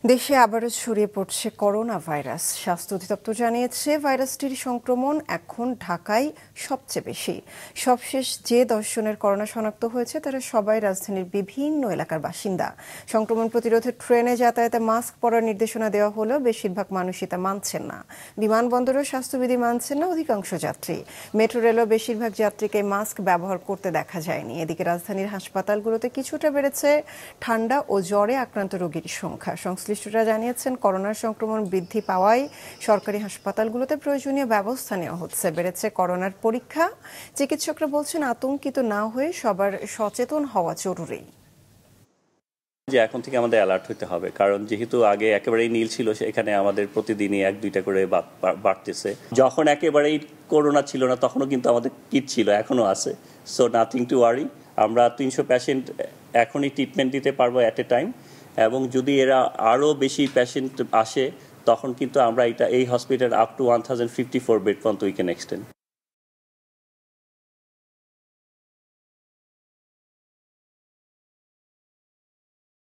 দেশে আবারও ছড়িয়ে পড়ছে করোনা ভাইরাস। স্বাস্থ্য অধিদপ্তর জানিয়েছে ভাইরাসটির সংক্রমণ এখন ঢাকায় সবচেয়ে বেশি। সবশেষ যে 10 জনের করোনা শনাক্ত হয়েছে তারা সবাই রাজধানীর বিভিন্ন এলাকার বাসিন্দা। সংক্রমণ প্রতিরোধে ট্রেনে যাতায়াতে মাস্ক পরার নির্দেশনা দেওয়া হলেও বেশিরভাগ মানুষই তা মানছেন না। বিমানবন্দরেও স্বাস্থ্যবিধি মানছেন না অধিকাংশ যাত্রী। মেট্রো রেলও বেশিরভাগ যাত্রীকে মাস্ক ব্যবহার করতে দেখা যায়নি। এদিকে রাজধানীর হাসপাতালগুলোতে কিছুটা বেড়েছে ঠান্ডা ও জ্বরে আক্রান্ত রোগীর সংখ্যা। সংশ্লিষ্টরা জানিয়েছেন করোনার সংক্রমণ বৃদ্ধি পাওয়ায় সরকারি হাসপাতালগুলোতে প্রয়োজনীয় ব্যবস্থা নেওয়া হচ্ছে। বেড়েছে করোনার পরীক্ষা। চিকিৎসকরা বলছেন আতঙ্কিত না হয়ে সবার সচেতন হওয়া জরুরি। যে এখন থেকে আমাদের অ্যালার্ট হতে হবে, কারণ যেহেতু আগে একেবারেই নীল ছিল, সেখানে আমাদের প্রতিদিনই 1-2টা করে বাড়তেছে। যখন একেবারেই করোনা ছিল না তখনও কিন্তু আমাদের কিট ছিল, এখনো আছে। So nothing to worry. আমরা 300 পেশেন্ট এখনই ট্রিটমেন্ট দিতে পারবো অ্যাট এ টাইম, এবং যদি এরা আরও বেশি পেশেন্ট আসে তখন কিন্তু আমরা এই হসপিটাল আপ টু 1054 বেড পর্যন্ত উই ক্যান এক্সটেন্ড।